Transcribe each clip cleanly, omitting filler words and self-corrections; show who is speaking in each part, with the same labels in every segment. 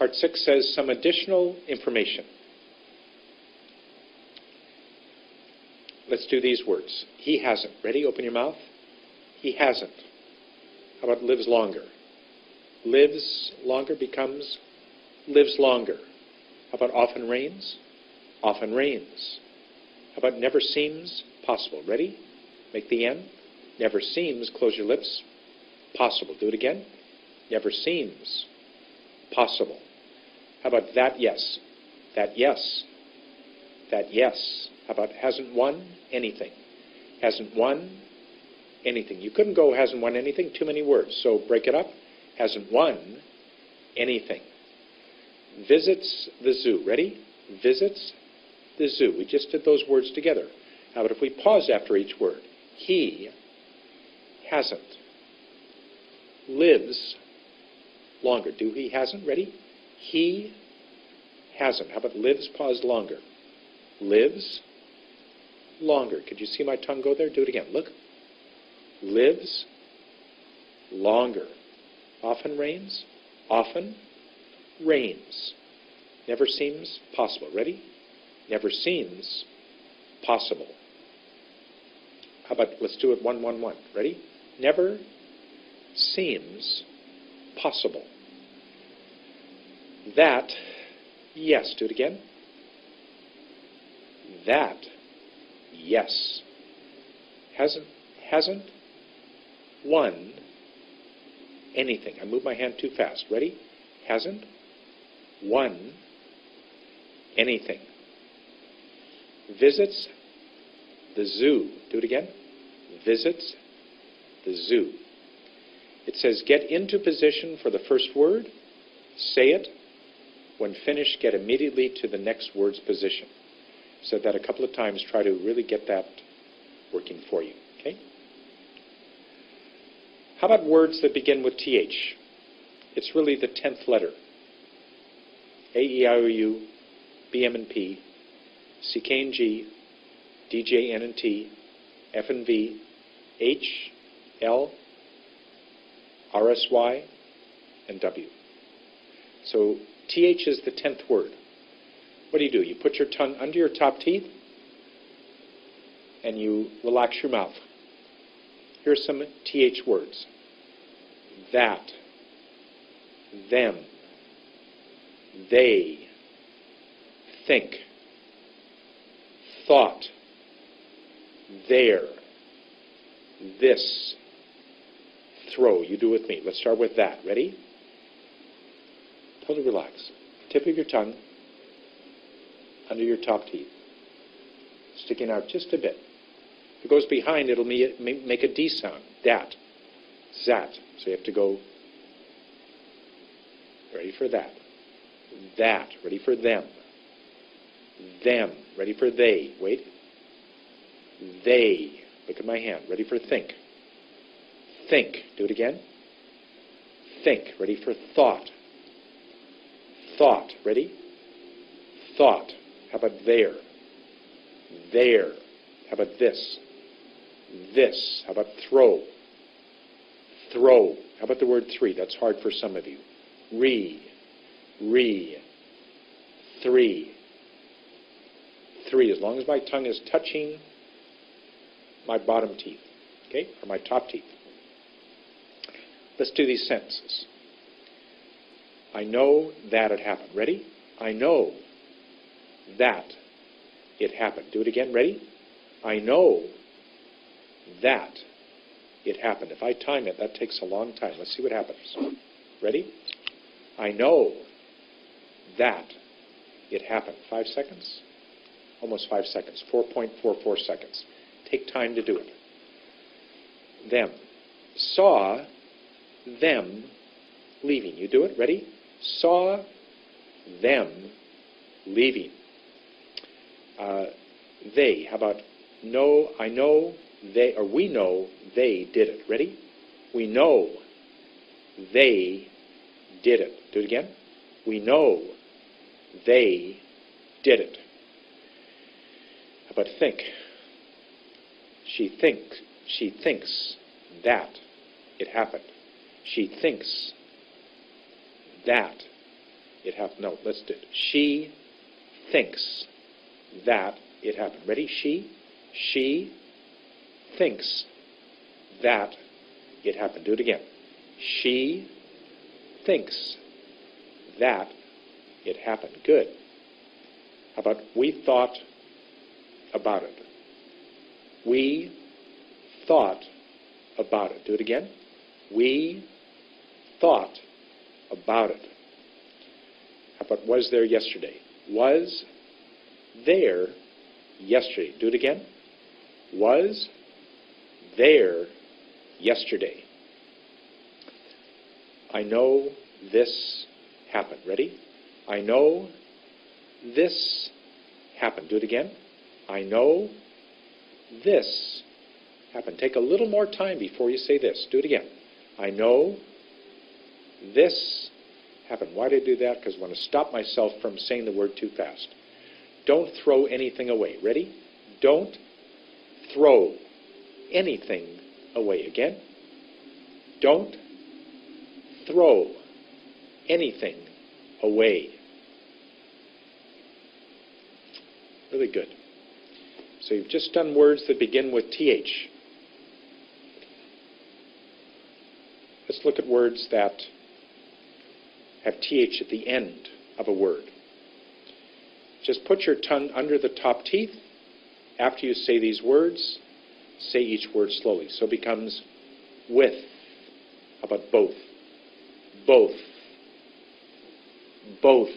Speaker 1: Part 6 says some additional information. Let's do these words. He hasn't. Ready? Open your mouth. He hasn't. How about lives longer? Lives longer becomes lives longer. How about often rains? Often rains. How about never seems possible? Ready? Make the N. Never seems, close your lips, possible. Do it again. Never seems possible. How about that yes? That yes. That yes. How about hasn't won anything? Hasn't won anything. You couldn't go hasn't won anything, too many words. So break it up. Hasn't won anything. Visits the zoo. Ready? Visits the zoo. We just did those words together. How about if we pause after each word? He hasn't. Lives longer. Do he hasn't? Ready? He hasn't. How about lives, pause longer? Lives longer. Could you see my tongue go there? Do it again. Look. Lives longer. Often rains. Often rains. Never seems possible. Ready? Never seems possible. How about, let's do it 1, 1, 1. Ready? Never seems possible. That, yes. Do it again. That, yes. Hasn't won anything. I move my hand too fast. Ready? Hasn't won anything. Visits the zoo. Do it again. Visits the zoo. It says get into position for the first word. Say it. When finished, get immediately to the next word's position. Said that a couple of times. Try to really get that working for you. Okay? How about words that begin with TH? It's really the 10th letter. A, E, I, O, U, B, M, and P, C, K, and G, D, J, N, and T, F, and V, H, L, R, S, Y, and W. So TH is the 10th word. What do? You put your tongue under your top teeth and you relax your mouth. Here's some TH words. That, them, they, think, thought, there, this, throw. You do with me. Let's start with that. Ready? Totally relax. Tip of your tongue under your top teeth, sticking out just a bit. If it goes behind, it'll make a D sound. Dat, zat. So you have to go, ready for that. That, ready for them. Them, ready for they. Wait. They, look at my hand, ready for think. Think, do it again. Think, ready for thought. Thought, ready? Thought. How about there? There. How about this? This. How about throw? Throw. How about the word three? That's hard for some of you. Re. Three. Three. As long as my tongue is touching my bottom teeth, okay, or my top teeth. Let's do these sentences. I know that it happened. Ready? I know that it happened. Do it again. Ready? I know that it happened. If I time it, that takes a long time. Let's see what happens. Ready? I know that it happened. 5 seconds? Almost 5 seconds. 4.44 seconds. Take time to do it. Them. Saw them leaving. You do it. Ready? Saw them leaving. They. How about no? I know they, or we know they did it. Ready? We know they did it. Do it again. We know they did it. How about think? She thinks that it happened. She thinks that it happened. No, let's do it. She thinks that it happened. Ready? She thinks that it happened. Do it again. She thinks that it happened. Good. How about we thought about it? We thought about it. Do it again. We thought about it. How about was there yesterday? Was there yesterday. Do it again. Was there yesterday. I know this happened. Ready? I know this happened. Do it again. I know this happened. Take a little more time before you say this. Do it again. I know this happened. Why did I do that? Because I want to stop myself from saying the word too fast. Don't throw anything away. Ready? Don't throw anything away. Again. Don't throw anything away. Really good. So you've just done words that begin with TH. Let's look at words that have TH at the end of a word. Just put your tongue under the top teeth. After you say these words, say each word slowly. So it becomes with. How about both? Both. Both.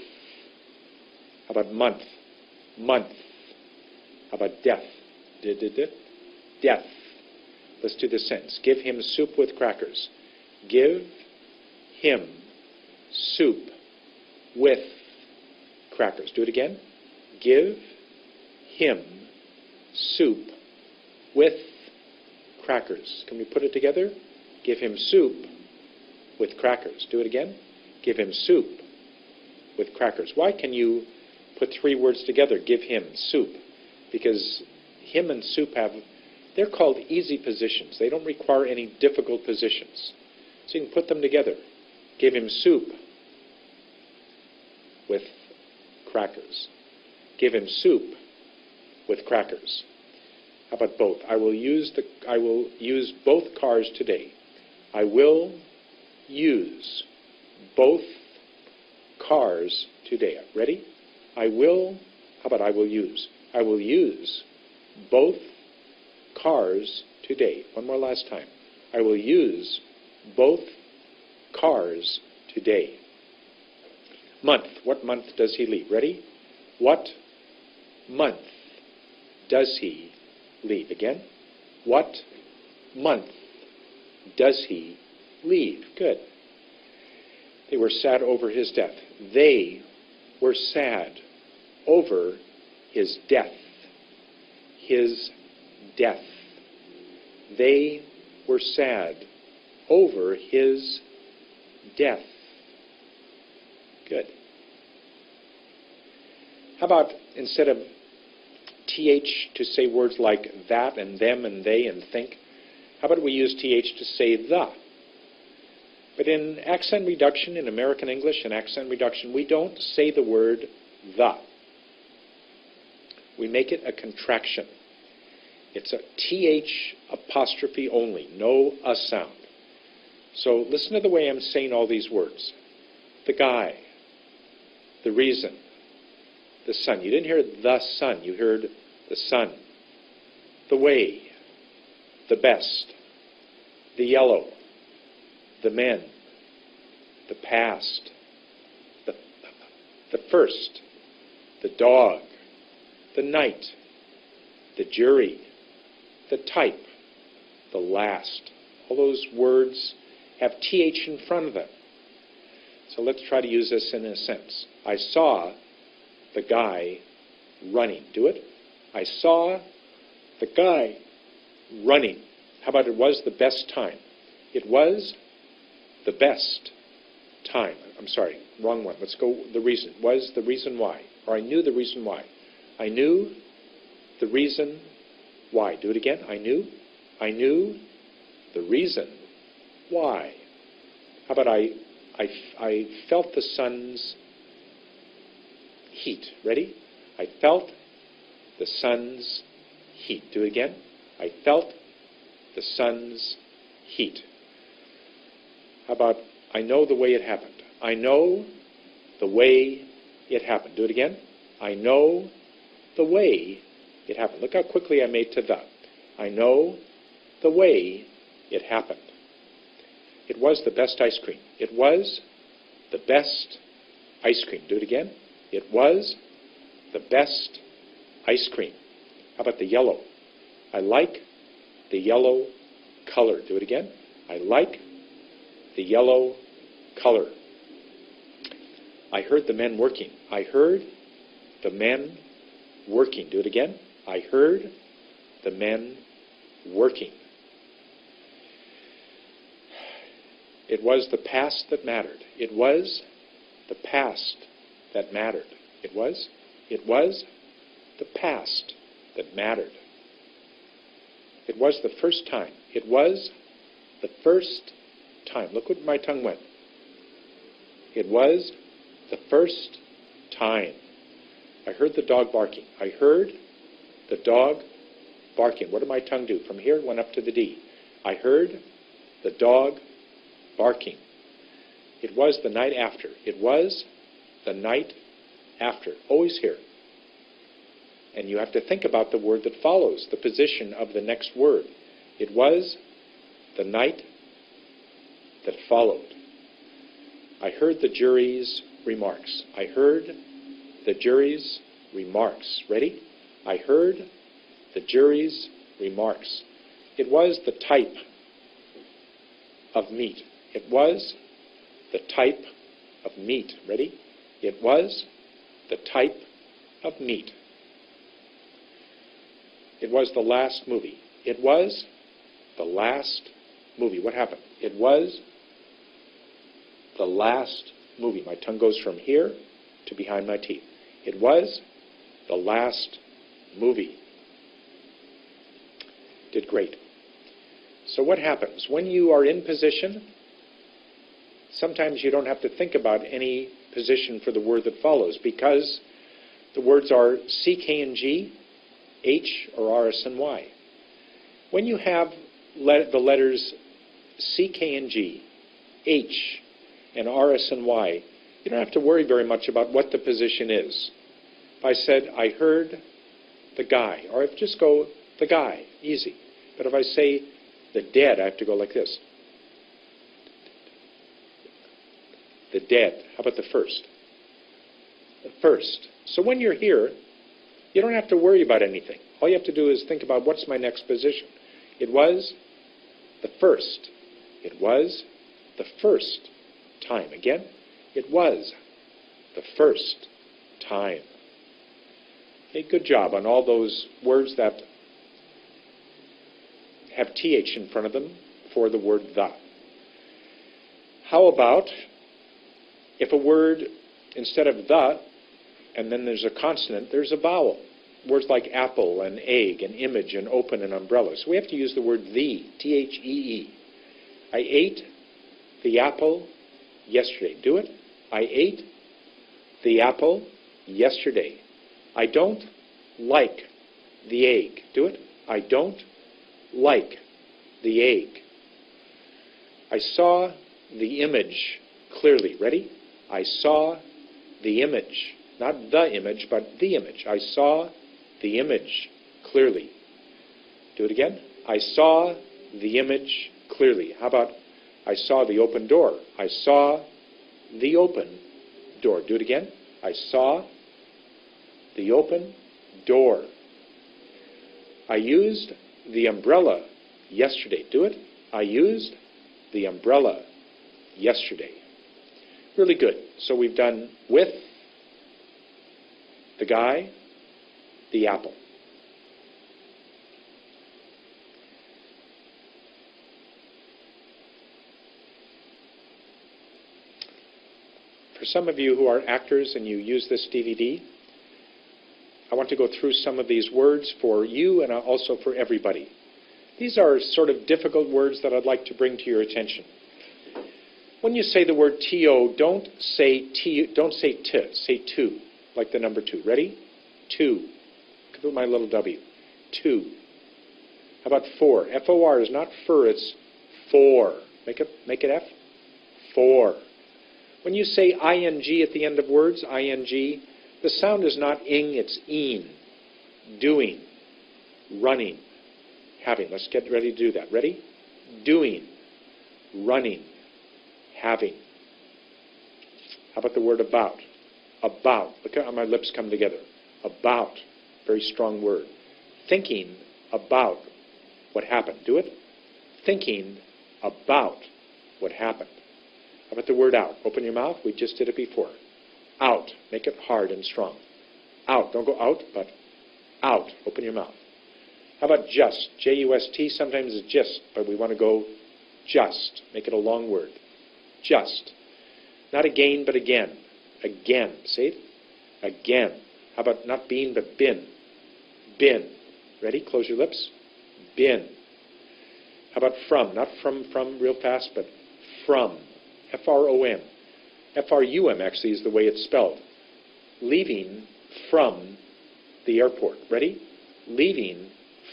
Speaker 1: How about month? Month. How about death? Death. Let's do the sentence. Give him soup with crackers. Give him soup with crackers. Do it again. Give him soup with crackers. Can we put it together? Give him soup with crackers. Do it again. Give him soup with crackers. Why can you put three words together? Give him soup. Because him and soup they're called easy positions. They don't require any difficult positions. So you can put them together. Give him soup with crackers. Give him soup with crackers. How about both? I will use both cars today. I will use both cars today. Ready? I will. How about I will use? I will use both cars today. One more last time. I will use both cars today. Month. What month does he leave? Ready? What month does he leave? Again. What month does he leave? Good. They were sad over his death. They were sad over his death. His death. They were sad over his death. Good. How about instead of TH to say words like that and them and they and think, how about we use TH to say the? But in accent reduction, in American English and accent reduction, we don't say the word the. We make it a contraction. It's a TH apostrophe only, no a sound. So listen to the way I'm saying all these words. The guy, the reason, the sun. You didn't hear the sun, you heard the sun. The way, the best, the yellow, the men, the past, the first, the dog, the night, the jury, the type, the last. All those words have TH in front of them. So let's try to use this in a sentence. I saw the guy running. Do it. I saw the guy running. How about it was the best time? It was the best time. I'm sorry, wrong one. Let's go the reason. Was the reason why. Or I knew the reason why. I knew the reason why. Do it again. I knew the reason why. How about I felt the sun's heat. Ready? I felt the sun's heat. Do it again. I felt the sun's heat. How about, I know the way it happened. I know the way it happened. Do it again. I know the way it happened. Look how quickly I made to the. I know the way it happened. It was the best ice cream. It was the best ice cream. Do it again. It was the best ice cream. How about the yellow? I like the yellow color. Do it again. I like the yellow color. I heard the men working. I heard the men working. Do it again. I heard the men working. It was the past that mattered. It was the past that mattered. It was the past that mattered. It was the first time. It was the first time. Look where my tongue went. It was the first time. I heard the dog barking. I heard the dog barking. What did my tongue do? From here, it went up to the D. I heard the dog barking. It was the night after. It was the night after. Always here. And you have to think about the word that follows, the position of the next word. It was the night that followed. I heard the jury's remarks. I heard the jury's remarks. Ready? I heard the jury's remarks. It was the type of meat. It was the type of meat. Ready? It was the type of meat. It was the last movie. It was the last movie. What happened? It was the last movie. My tongue goes from here to behind my teeth. It was the last movie. Did great. So what happens? When you are in position, sometimes you don't have to think about any position for the word that follows because the words are C, K, and G, H, or R, S, and Y. When you have the letters C, K, and G, H, and R, S, and Y, you don't have to worry very much about what the position is. If I said, I heard the guy, or if just go, the guy, easy. But if I say the dead, I have to go like this. The dead. How about the first? The first. So when you're here, you don't have to worry about anything. All you have to do is think about what's my next position. It was the first. It was the first time. Again, it was the first time. Okay, good job on all those words that have TH in front of them for the word the. How about if a word, instead of the, and then there's a consonant, there's a vowel. Words like apple and egg and image and open and umbrella. So we have to use the word the, T-H-E-E. I ate the apple yesterday. Do it. I ate the apple yesterday. I don't like the egg. Do it. I don't like the egg. I saw the image clearly. Ready? I saw the image. Not the image, but the image. I saw the image clearly. Do it again. I saw the image clearly. How about I saw the open door? I saw the open door. Do it again. I saw the open door. I used the umbrella yesterday. Do it. I used the umbrella yesterday. Really good. So we've done with, the guy, the apple. For some of you who are actors and you use this DVD, I want to go through some of these words for you and also for everybody. These are sort of difficult words that I'd like to bring to your attention. When you say the word T-O, don't say T, say to. like the number 2. Ready? 2. Look at my little W. 2. How about 4? F-O-R is not fur, it's 4. Make it F. 4. When you say ing at the end of words, ing, the sound is not ing, it's een. Doing, running, having. Let's get ready to do that. Ready? Doing, running, having. How about the word about? About. Look at how my lips come together. About. Very strong word. Thinking about what happened. Do it. Thinking about what happened. How about the word out? Open your mouth. We just did it before. Out. Make it hard and strong. Out. Don't go out, but out. Open your mouth. How about just? J-U-S-T. Sometimes it's just, but we want to go just. Make it a long word. Just. Not again, but again. Again. Say it. Again. How about not been, but been? Been. Ready? Close your lips. Been. How about from? Not from real fast, but from. F-R-O-M. F-R-U-M actually is the way it's spelled. Leaving from the airport. Ready? Leaving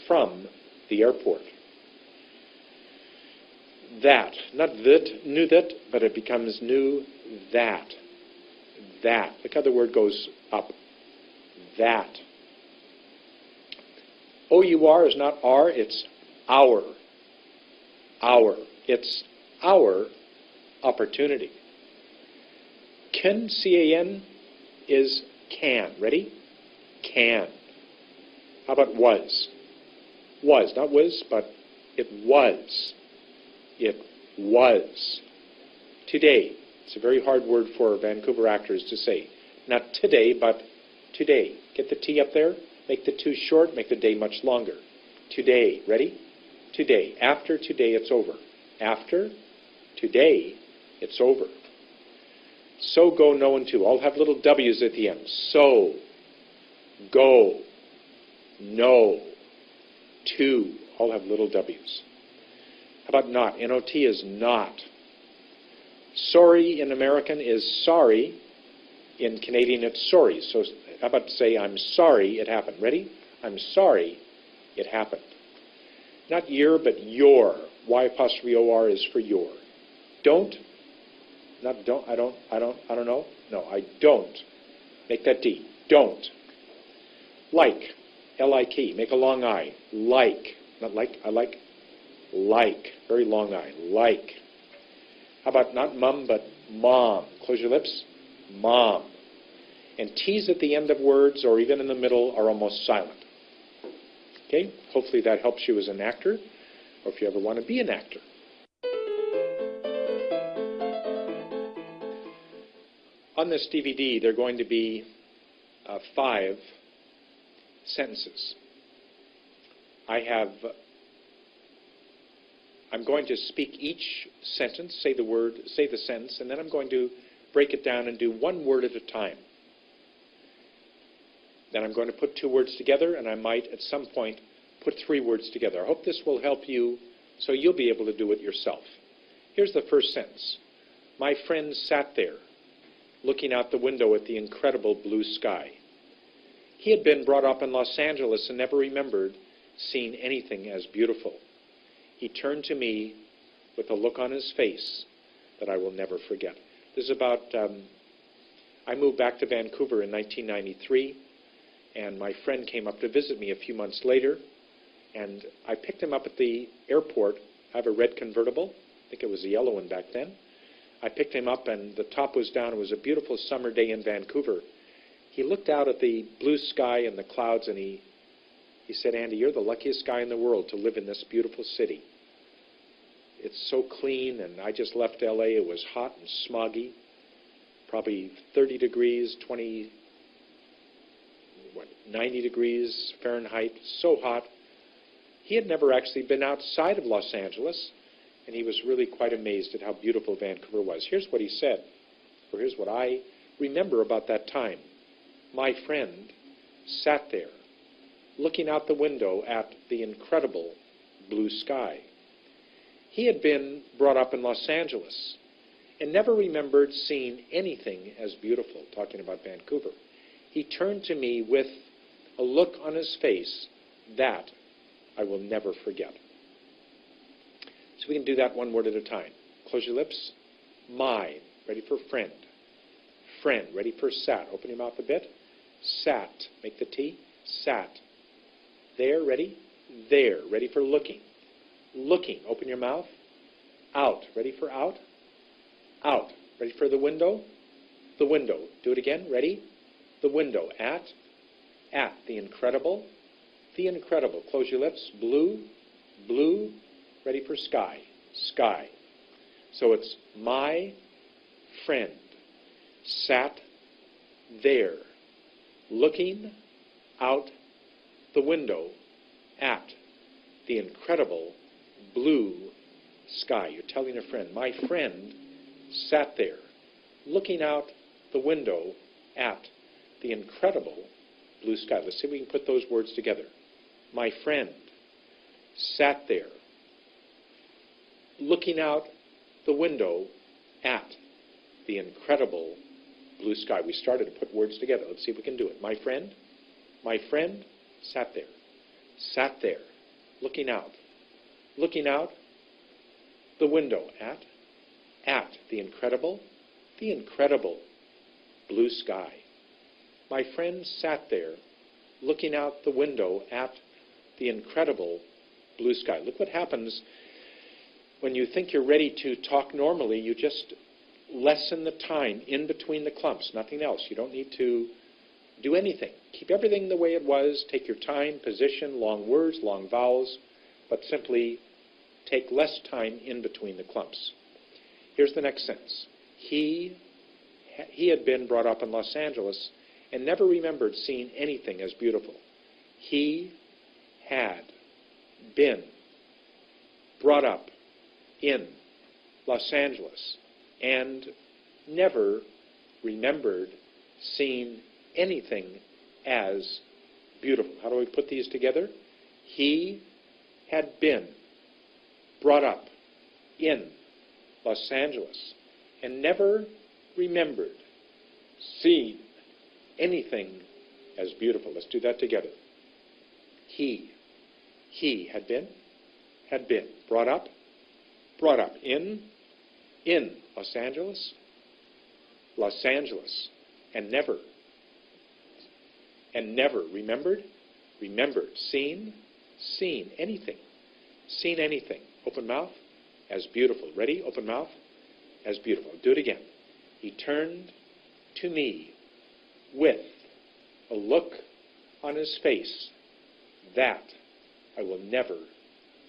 Speaker 1: from the airport. That. Not that, knew that, but it becomes knew that. That. Look how the word goes up. That. O-U-R is not R, it's our. Our. It's our opportunity. Can, C-A-N, is can. Ready? Can. How about was? Was. Not was, but it was. It was. Today. It's a very hard word for Vancouver actors to say. Not today, but today. Get the T up there. Make the 2 short. Make the day much longer. Today. Ready? Today. After today, it's over. After today, it's over. So, go, no, and to. All have little W's at the end. So, go, no, to. All have little W's. How about not? N-O-T is not. Sorry in American is sorry. In Canadian, it's sorry. So, how about say, I'm sorry it happened. Ready? I'm sorry it happened. Not your, but your. Y-O-R is for your. Don't. Not don't. I don't know. No, I don't. Make that D. Don't. Like. L-I-K. Make a long I. Like. Not like. I like. Like. Very long I. Like. How about not mum, but mom? Close your lips. Mom. And T's at the end of words, or even in the middle, are almost silent. Okay? Hopefully that helps you as an actor, or if you ever want to be an actor. On this DVD, there are going to be 5 sentences. I'm going to speak each sentence, say the word, say the sentence, and then I'm going to break it down and do 1 word at a time. Then I'm going to put 2 words together, and I might, at some point, put 3 words together. I hope this will help you so you'll be able to do it yourself. Here's the first sentence. My friend sat there, looking out the window at the incredible blue sky. He had been brought up in Los Angeles and never remembered seeing anything as beautiful. He turned to me with a look on his face that I will never forget. This is about, I moved back to Vancouver in 1993, and my friend came up to visit me a few months later, and I picked him up at the airport. I have a red convertible. I think it was a yellow one back then. I picked him up, and the top was down. It was a beautiful summer day in Vancouver. He looked out at the blue sky and the clouds, and he said, Andy, you're the luckiest guy in the world to live in this beautiful city. It's so clean, and I just left L.A. It was hot and smoggy, probably 30 degrees, 90 degrees Fahrenheit, so hot. He had never actually been outside of Los Angeles, and he was really quite amazed at how beautiful Vancouver was. Here's what he said, or here's what I remember about that time. My friend sat there, looking out the window at the incredible blue sky. He had been brought up in Los Angeles and never remembered seeing anything as beautiful, talking about Vancouver. He turned to me with a look on his face that I will never forget. So we can do that one word at a time. Close your lips. My, ready for friend. Friend, ready for sat. Open your mouth a bit. Sat, make the T. Sat. There, ready? There, ready for looking. Looking, open your mouth. Out, ready for out? Out, ready for the window? The window. Do it again, ready? The window. At the incredible. The incredible. Close your lips. Blue, blue, ready for sky. Sky. So it's my friend sat there, looking out the window at the incredible blue sky. You're telling a friend, my friend sat there, looking out the window at the incredible blue sky. Let's see if we can put those words together. My friend sat there, looking out the window at the incredible blue sky. We started to put words together. Let's see if we can do it. My friend sat there, looking out the window at the incredible blue sky. My friend sat there, looking out the window at the incredible blue sky. Look what happens when you think you're ready to talk normally. You just lessen the time in between the clumps, nothing else. You don't need to do anything. Keep everything the way it was. Take your time, position, long words, long vowels, but simply take less time in between the clumps. Here's the next sentence. He had been brought up in Los Angeles and never remembered seeing anything as beautiful. He had been brought up in Los Angeles and never remembered seeing anything as beautiful. How do we put these together? He had been brought up in Los Angeles and never remembered seeing anything as beautiful. Let's do that together. He had been brought up in Los Angeles, and never remembered seeing anything, open mouth, as beautiful. Ready? Open mouth, as beautiful. Do it again. He turned to me with a look on his face that I will never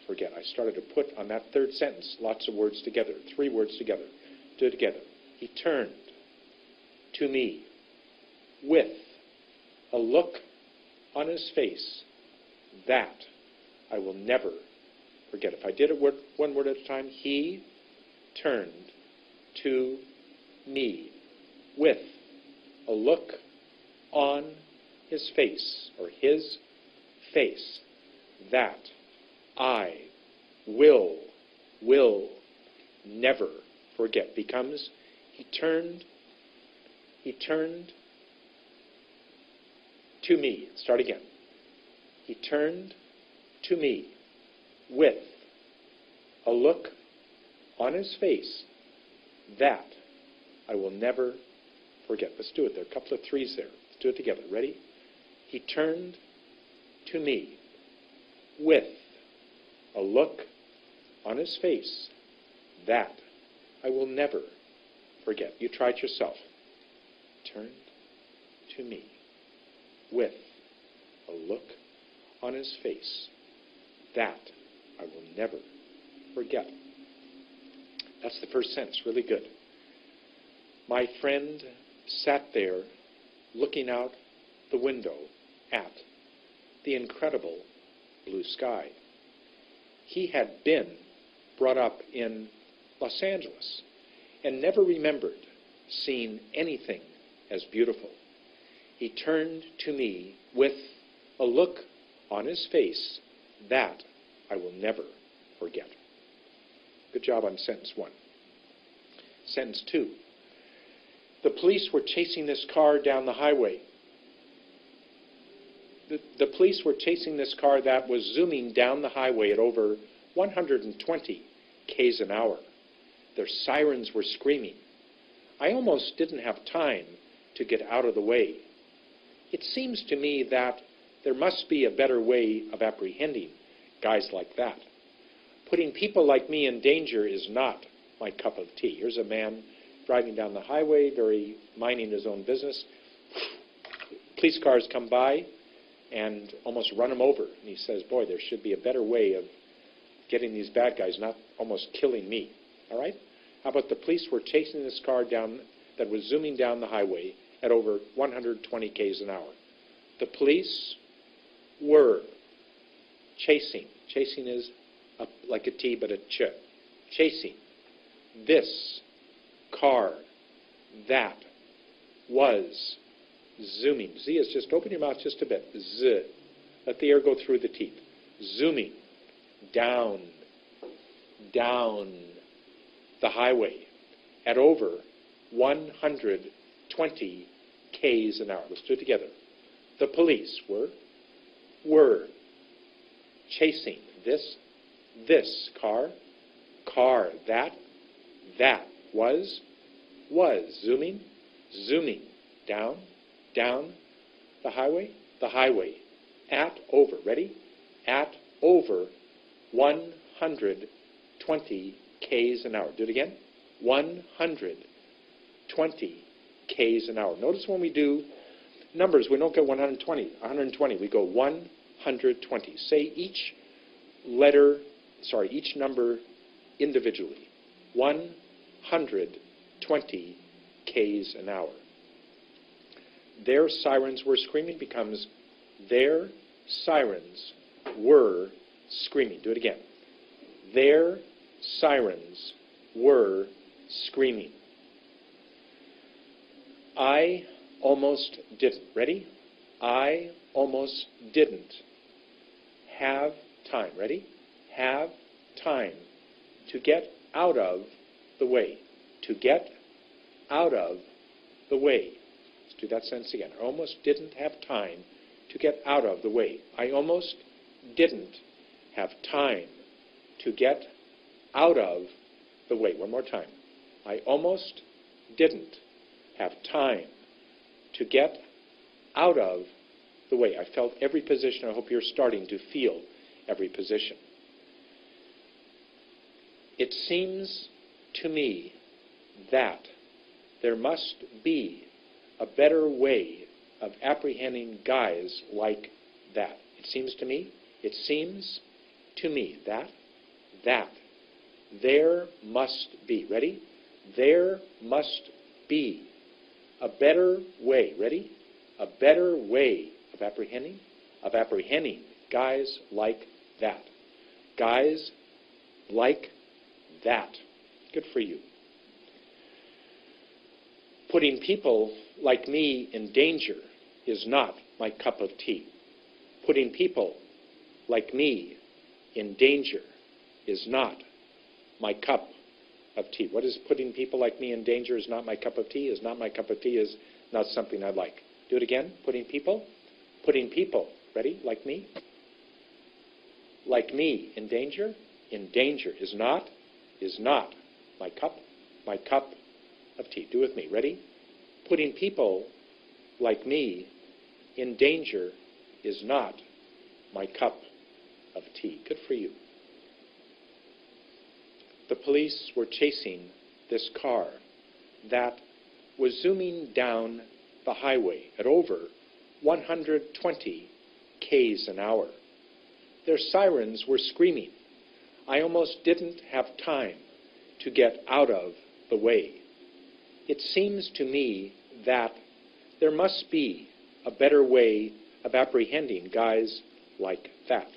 Speaker 1: forget. I started to put on that third sentence lots of words together, 3 words together. Do it together. He turned to me with a look on his face that I will never forget. If I did it one word at a time, he turned to me with a look on his face, or his face, that I will never forget. Becomes he turned to me. Start again. He turned to me with a look on his face that I will never forget. Let's do it. There are a couple of 3s there. Let's do it together. Ready? He turned to me with a look on his face that I will never forget. You try it yourself. Turned to me with a look on his face that I will never forget. That's the first sentence. Really good. My friend sat there looking out the window at the incredible blue sky. He had been brought up in Los Angeles and never remembered seeing anything as beautiful. He turned to me with a look on his face that I will never forget. Good job on sentence 1. Sentence 2. The police were chasing this car down the highway. The police were chasing this car that was zooming down the highway at over 120 k's an hour. Their sirens were screaming. I almost didn't have time to get out of the way. It seems to me that there must be a better way of apprehending guys like that. Putting people like me in danger is not my cup of tea. Here's a man driving down the highway, very minding his own business. Police cars come by and almost run him over. And he says, boy, there should be a better way of getting these bad guys, not almost killing me. All right? How about the police were chasing this car down that was zooming down the highway at over 120 k's an hour. The police were chasing. Chasing is like a T, but a ch. Chasing this car that was zooming. Z is just open your mouth just a bit. Z. Let the air go through the teeth. Zooming down the highway at over 120 k's an hour. Let's do it together. The police were chasing this car that was zooming down the highway at over, ready? At over 120 k's an hour. Do it again. 120 k's an hour. Notice when we do numbers, we don't go 120. We go 120. Say each number individually. 120 k's an hour. Their sirens were screaming becomes their sirens were screaming. Do it again. Their sirens were screaming. I almost didn't. Ready? I almost didn't have time. Ready? Have time to get out of the way. To get out of the way. Let's do that sentence again. I almost didn't have time to get out of the way. I almost didn't have time to get out of the way. One more time. I almost didn't have time to get out of the way. I felt every position. I hope you're starting to feel every position. It seems to me that there must be a better way of apprehending guys like that. It seems to me that there must be, ready? There must be a better way, ready? A better way of apprehending guys like that. Guys like that. Good for you. Putting people like me in danger is not my cup of tea. Putting people like me in danger is not my cup of tea. What is putting people like me in danger is not my cup of tea? Is not my cup of tea is not something I like. Do it again. Putting people, ready, like me in danger is not my cup of tea. Do it with me. Ready? Putting people like me in danger is not my cup of tea. Good for you. The police were chasing this car that was zooming down the highway at over 120 k's an hour. Their sirens were screaming. I almost didn't have time to get out of the way. It seems to me that there must be a better way of apprehending guys like that.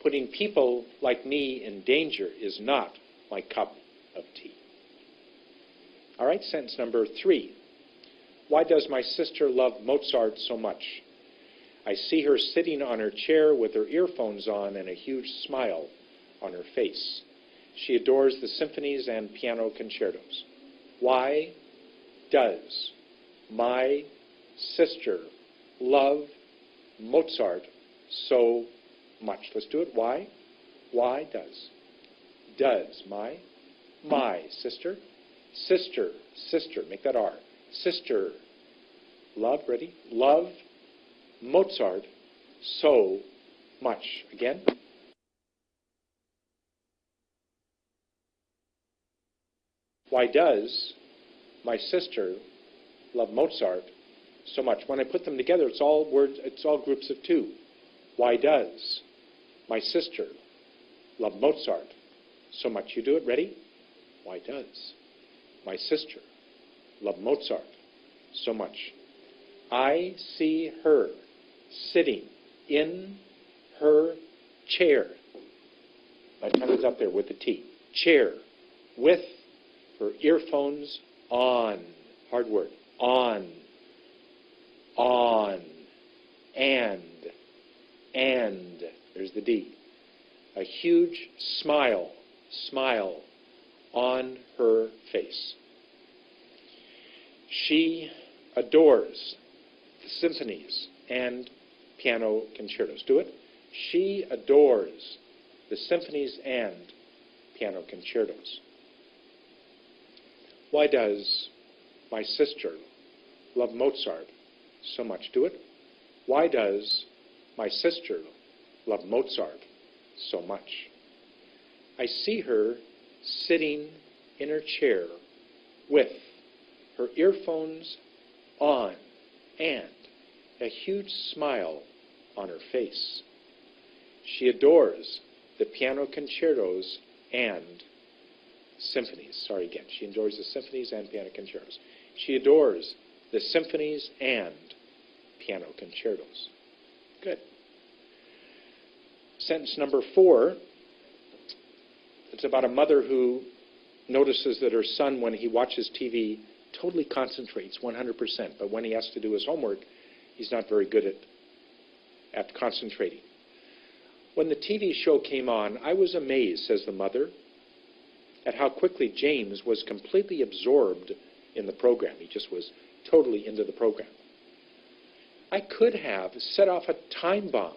Speaker 1: Putting people like me in danger is not my cup of tea. All right, sentence number 3. Why does my sister love Mozart so much? I see her sitting on her chair with her earphones on and a huge smile on her face. She adores the symphonies and piano concertos. Why does my sister love Mozart so much. Let's do it. Why? Why does? Does. My sister. Sister. Sister. Make that R. Sister. Love. Ready? Love Mozart so much. Again. Why does my sister love Mozart so much? When I put them together, it's all words, it's all groups of two. Why does my sister love Mozart so much? You do it. Ready? Why does my sister love Mozart so much? I see her sitting in her chair. My tongue is up there with the T. Chair. With her earphones on. Hard word. On. On. And. There's the D. A huge smile. Smile on her face. She adores the symphonies and piano concertos. Do it. She adores the symphonies and piano concertos. Why does my sister love Mozart so much? Do it. Why does my sister love Mozart so much? I see her sitting in her chair with her earphones on and a huge smile on her face. She adores the piano concertos and symphonies. Sorry again. She adores the symphonies and piano concertos. She adores the symphonies and piano concertos. Good. Sentence number 4. It's about a mother who notices that her son, when he watches TV, totally concentrates 100%. But when he has to do his homework, he's not very good at concentrating. When the TV show came on, I was amazed, says the mother, at how quickly James was completely absorbed in the program. He just was totally into the program. I could have set off a time bomb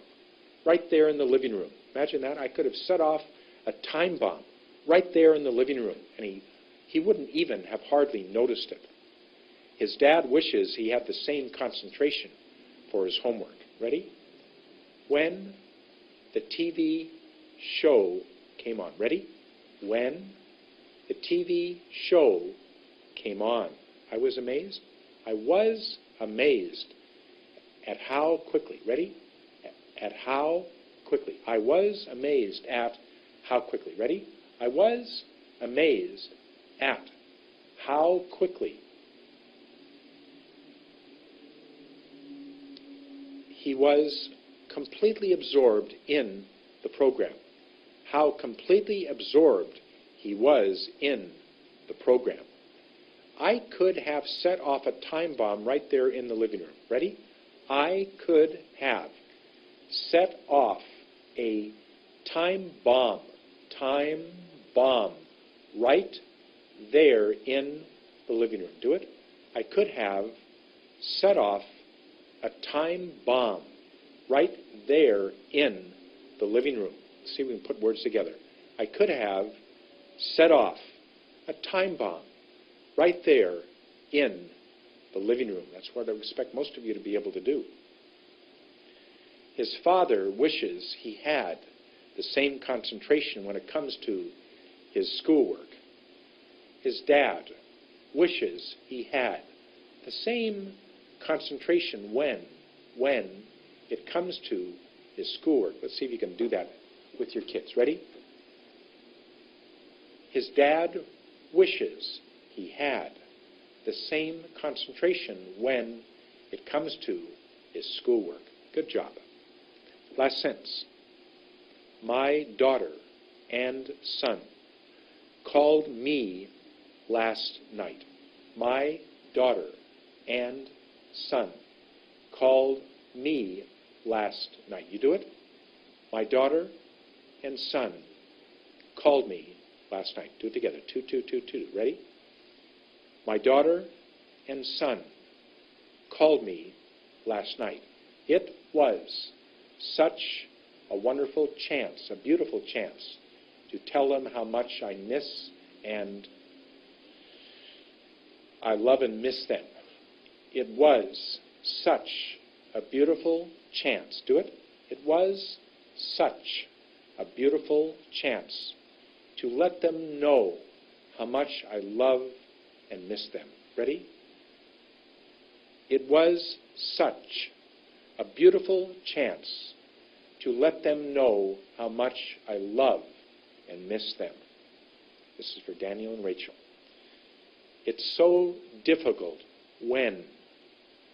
Speaker 1: right there in the living room. Imagine that. I could have set off a time bomb right there in the living room, and he wouldn't even have hardly noticed it. His dad wishes he had the same concentration for his homework. Ready? When the TV show came on. Ready? When the TV show came on. I was amazed. I was amazed at how quickly. Ready? At how quickly. I was amazed at how quickly. Ready? I was amazed at how quickly he was completely absorbed in the program. How completely absorbed he was in the program. I could have set off a time bomb right there in the living room. Ready? I could have set off a time bomb right there in the living room. Do it. I could have set off a time bomb right there in the living room. Let's see if we can put words together. I could have set off a time bomb right there in the living room. That's what I expect most of you to be able to do. His father wishes he had the same concentration when it comes to his schoolwork. His dad wishes he had the same concentration when it comes to his schoolwork. Let's see if you can do that with your kids. Ready? His dad wishes he had the same concentration when it comes to his schoolwork. Good job. Last sentence. My daughter and son called me last night. My daughter and son called me last night. You do it? My daughter and son called me last night. Do it together. 2, 2, 2, 2. Ready? My daughter and son called me last night. It was such a wonderful chance, a beautiful chance, to tell them how much I miss and I love and miss them. It was such a beautiful chance. Do it. It was such a beautiful chance to let them know how much I love and miss them. Ready? It was such a beautiful chance to let them know how much I love and miss them. This is for Daniel and Rachel. It's so difficult when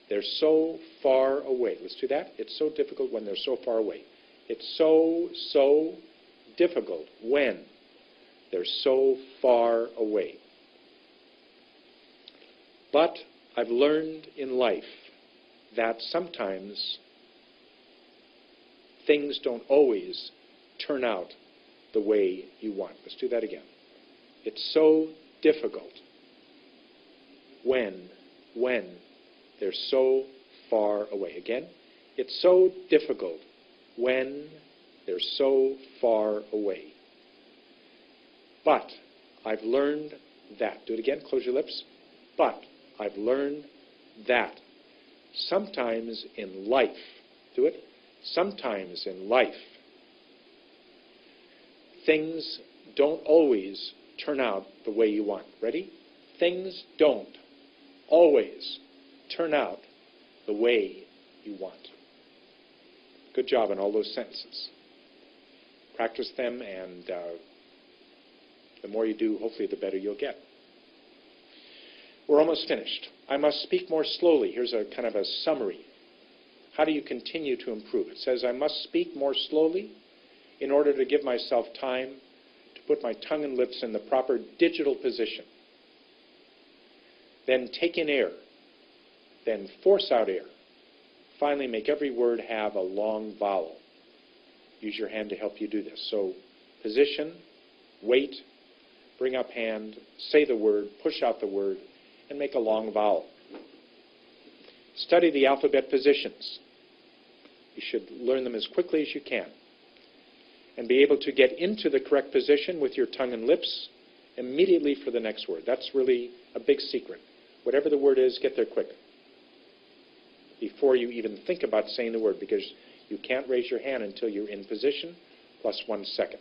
Speaker 1: they're so far away. Let's do that. It's so difficult when they're so far away. It's so difficult when they're so far away. But I've learned in life that sometimes things don't always turn out the way you want. Let's do that again. It's so difficult when they're so far away. Again, it's so difficult when they're so far away. But I've learned that. Do it again. Close your lips. But I've learned that sometimes in life, do it, sometimes in life, things don't always turn out the way you want. Ready? Things don't always turn out the way you want. Good job on all those sentences. Practice them, and the more you do, hopefully the better you'll get. We're almost finished. I must speak more slowly. Here's a kind of a summary. How do you continue to improve? It says, I must speak more slowly in order to give myself time to put my tongue and lips in the proper digital position. Then take in air. Then force out air. Finally, make every word have a long vowel. Use your hand to help you do this. So, position, wait, bring up hand, say the word, push out the word, and make a long vowel. Study the alphabet positions. You should learn them as quickly as you can. And be able to get into the correct position with your tongue and lips immediately for the next word. That's really a big secret. Whatever the word is, get there quick. Before you even think about saying the word, because you can't raise your hand until you're in position, plus 1 second.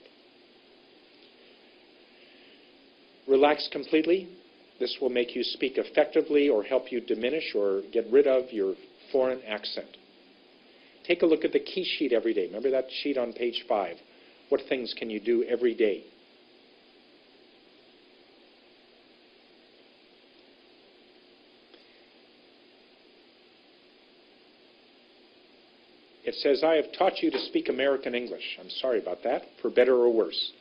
Speaker 1: Relax completely. This will make you speak effectively or help you diminish or get rid of your foreign accent. Take a look at the key sheet every day. Remember that sheet on page 5? What things can you do every day? It says, I have taught you to speak American English. I'm sorry about that, for better or worse.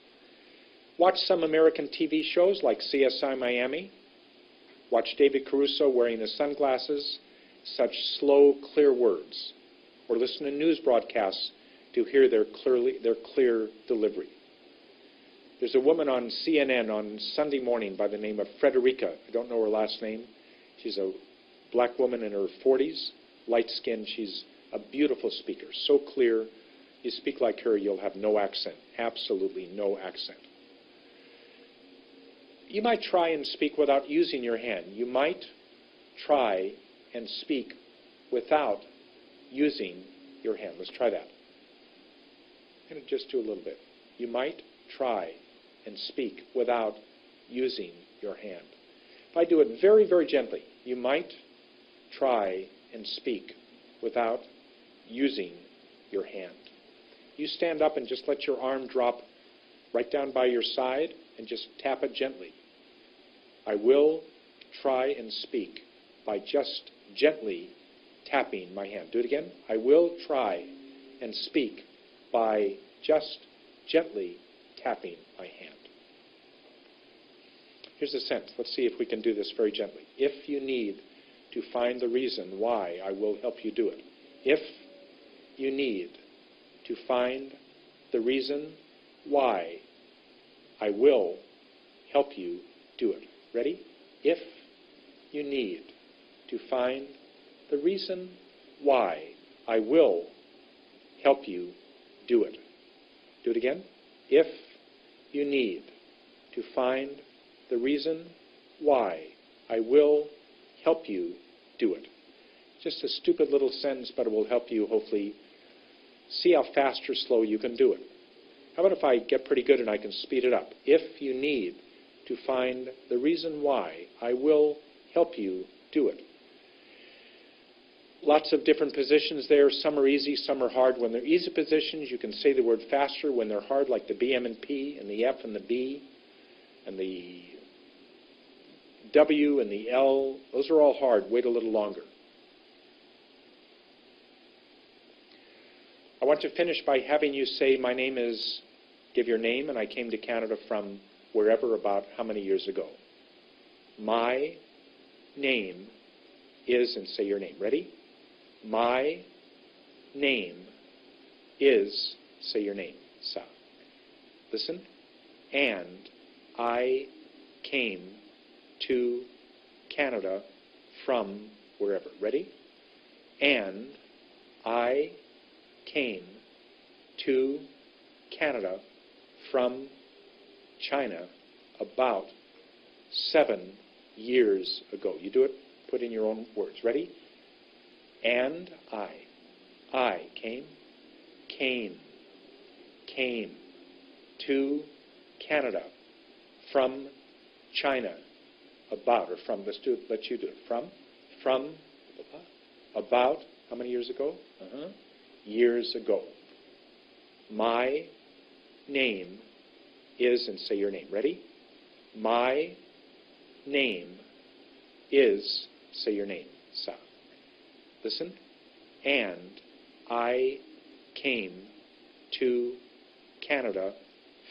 Speaker 1: Watch some American TV shows like CSI Miami. Watch David Caruso wearing the sunglasses, such slow, clear words. Or listen to news broadcasts to hear their clear delivery. There's a woman on CNN on Sunday morning by the name of Frederica. I don't know her last name. She's a black woman in her 40s, light-skinned. She's a beautiful speaker, so clear. You speak like her, you'll have no accent, absolutely no accent. You might try and speak without using your hand. You might try and speak without using your hand. Let's try that. I'm going to just do a little bit. You might try and speak without using your hand. If I do it very, very gently, you might try and speak without using your hand. You stand up and just let your arm drop right down by your side and just tap it gently. I will try and speak by just gently tapping my hand. Do it again. I will try and speak by just gently tapping my hand. Here's a sentence. Let's see if we can do this very gently. If you need to find the reason why, I will help you do it. If you need to find the reason why, I will help you do it. Ready? If you need to find the reason why, I will help you do it. Do it again. If you need to find the reason why, I will help you do it. Just a stupid little sentence, but it will help you hopefully see how fast or slow you can do it. How about if I get pretty good and I can speed it up? If you need to find the reason why, I will help you do it. Lots of different positions there. Some are easy, some are hard. When they're easy positions, you can say the word faster. When they're hard, like the B, M, and P, and the F, and the B, and the W, and the L, those are all hard. Wait a little longer. I want to finish by having you say, my name is, give your name, and I came to Canada from wherever about how many years ago. My name is, and say your name. Ready? My name is, say your name. Sa. Listen. And I came to Canada from wherever. Ready? And I came to Canada from China about 7 years ago. You do it, put in your own words. Ready? And I came to Canada from China about, or from, let's you do it. From, about, how many years ago? Years ago. My name is, and say your name. Ready? My name is, say your name. Sa. Listen. And I came to Canada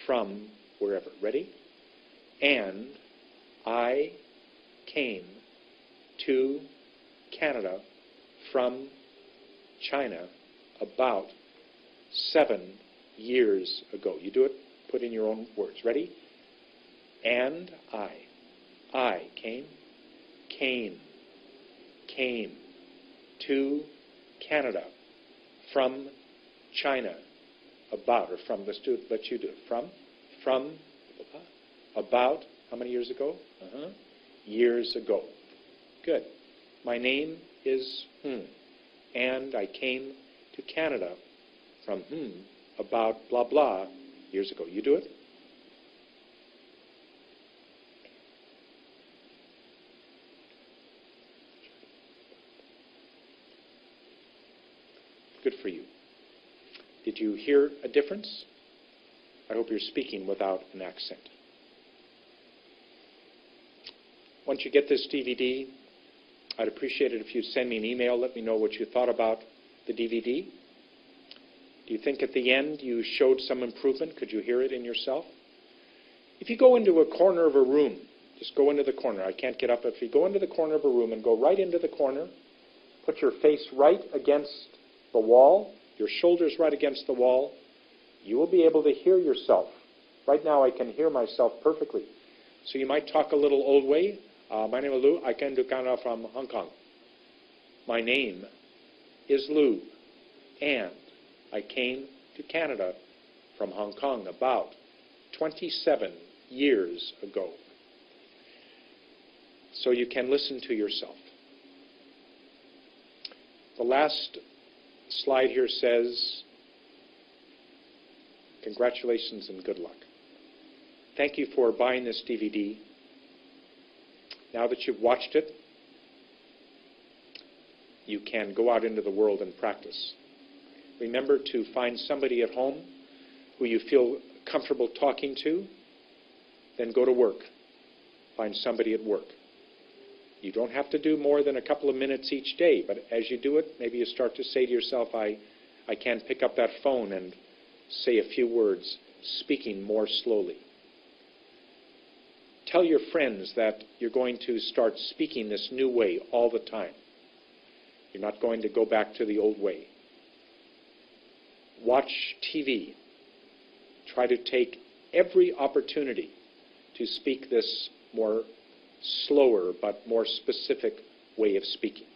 Speaker 1: from wherever. Ready? And I came to Canada from China about 7 years ago. You do it, put in your own words. Ready? And I came to Canada from China about, or from, let's you do it. From, about, how many years ago? Years ago. Good. My name is and I came to Canada from about blah blah years ago. You do it? Good for you. Did you hear a difference? I hope you're speaking without an accent. Once you get this DVD, I'd appreciate it if you'd send me an email. Let me know what you thought about the DVD. Do you think at the end you showed some improvement? Could you hear it in yourself? If you go into a corner of a room, just go into the corner. I can't get up. If you go into the corner of a room and go right into the corner, put your face right against the wall, your shoulders right against the wall, you will be able to hear yourself. Right now I can hear myself perfectly. So you might talk a little old way. My name is Lou. I came to Canada from Hong Kong. My name is Lou, and I came to Canada from Hong Kong about 27 years ago. So you can listen to yourself. The last slide here says, congratulations and good luck. Thank you for buying this DVD. Now that you've watched it, you can go out into the world and practice. Remember to find somebody at home who you feel comfortable talking to, then go to work. Find somebody at work. You don't have to do more than a couple of minutes each day, but as you do it, maybe you start to say to yourself, I can pick up that phone and say a few words, speaking more slowly. Tell your friends that you're going to start speaking this new way all the time. You're not going to go back to the old way. Watch TV. Try to take every opportunity to speak this more slower but more specific way of speaking.